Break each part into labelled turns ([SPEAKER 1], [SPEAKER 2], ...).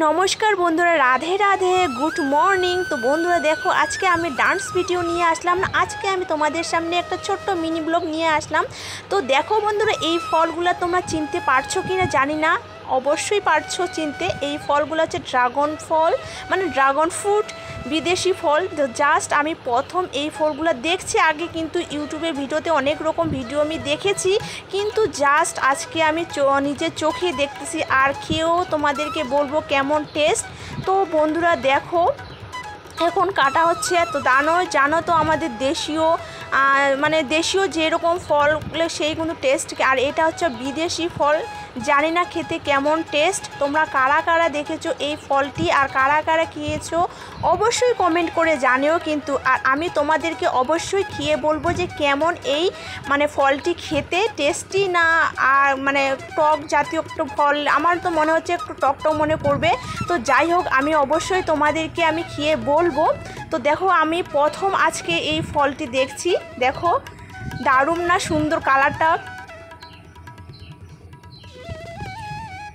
[SPEAKER 1] নমস্কার বন্ধুরা, Radhe Radhe, good morning. তো বন্ধুরা দেখো, আজকে আমি ডান্স ভিডিও নিয়ে আসলাম না, আজকে আমি তোমাদের সামনে একটা ছোট্ট মিনি ব্লগ নিয়ে আসলাম। তো দেখো বন্ধুরা, এই ফলগুলো তোমরা চিনতে পারছো কি না জানি না, অবশ্যই পারছো চিনতে। এই ফলগুলো হচ্ছে ড্রাগন ফল, মানে ড্রাগন ফ্রুট, বিদেশি ফল। তো জাস্ট আমি প্রথম এই ফলগুলো দেখছি, আগে কিন্তু ইউটিউবের ভিডিওতে অনেক রকম ভিডিও আমি দেখেছি, কিন্তু জাস্ট আজকে আমি নিজের চোখে দেখতেছি আর খেয়েও তোমাদেরকে বলবো কেমন টেস্ট। তো বন্ধুরা দেখো, এখন কাটা হচ্ছে। তো জানো তো আমাদের দেশীয় মানে দেশীয় যেরকম ফল সেই কিন্তু টেস্ট, আর এটা হচ্ছে বিদেশি ফল, জানি না খেতে কেমন টেস্ট। তোমরা কারা কারা দেখেছো এই ফলটি আর কারা কারা খেয়েছো অবশ্যই কমেন্ট করে জানিও কিন্তু। আর আমি তোমাদেরকে অবশ্যই খেয়ে বলবো যে কেমন এই মানে ফলটি খেতে, টেস্টি না আর মানে টক জাতীয় একটু ফল, আমার তো মনে হচ্ছে একটু টকটক মনে পড়বে। তো যাই হোক, আমি অবশ্যই তোমাদেরকে আমি খেয়ে বলবো। তো দেখো, আমি প্রথম আজকে এই ফলটি দেখছি, দেখো দারুণ না সুন্দর কালারটা।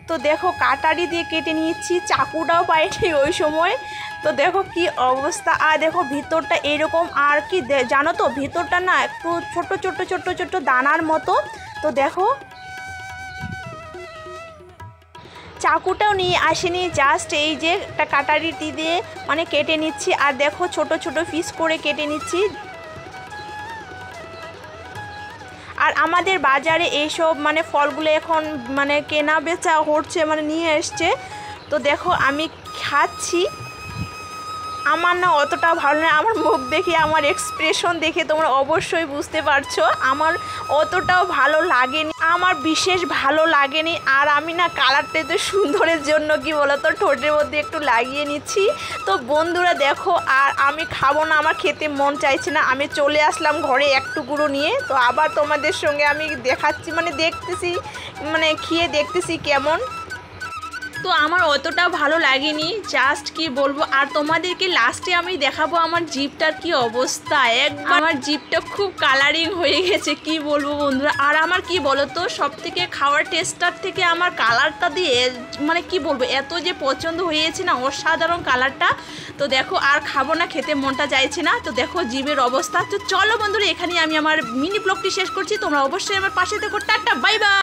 [SPEAKER 1] তো দেখো, কাটারি দিয়ে কেটে নিয়েছি, চাকুটাও পাইনি ওই সময়। তো দেখো কি অবস্থা, আর দেখো ভিতরটা এরকম, আর কি জানো তো ভিতরটা না একটু ছোট ছোট ছোট ছোট দানার মতো। তো দেখো, চাকুটাও নিয়ে আসেনি, জাস্ট এই যে একটা কাটারিটি দিয়ে মানে কেটে নিচ্ছি। আর দেখো ছোট ছোট পিস করে কেটে নিচ্ছি। আর আমাদের বাজারে এইসব মানে ফলগুলো এখন মানে কেনা বেচা হচ্ছে, মানে নিয়ে এসছে। তো দেখো আমি খাচ্ছি, আমার না অতটা ভালো না, আমার মুখ দেখে আমার এক্সপ্রেশন দেখে তোমরা অবশ্যই বুঝতে পারছো আমার অতটাও ভালো লাগেনি, আমার বিশেষ ভালো লাগেনি। আর আমি না কালারটা তো সুন্দরের জন্য কি বলতো ঠোঁটের মধ্যে একটু লাগিয়ে নিচ্ছি। তো বন্ধুরা দেখো, আর আমি খাবো না, আমার খেতে মন চাইছে না, আমি চলে আসলাম ঘরে এক টুকরো নিয়ে। তো আবার তোমাদের সঙ্গে আমি দেখাচ্ছি, মানে দেখতেছি, মানে খেয়ে দেখতেছি কেমন। তো আমার অতটাও ভালো লাগেনি, জাস্ট কি বলবো। আর তোমাদেরকে লাস্টে আমি দেখাবো আমার জিভটার কি অবস্থা, একবার আমার জিভটা খুব কালারিং হয়ে গেছে, কি বলবো বন্ধুরা। আর আমার কি বলো তো, সব থেকে খাওয়ার টেস্টটার থেকে আমার কালারটা দিয়ে মানে কি বলবো, এত যে পছন্দ হয়েছে না, অসাধারণ কালারটা। তো দেখো, আর খাবো না, খেতে মনটা চাইছে না। তো দেখো জিভের অবস্থা। তো চলো বন্ধুরা, এখানেই আমি আমার মিনি ব্লগটি শেষ করছি, তোমরা অবশ্যই আমার পাশে থেকো। Tata, bye bye.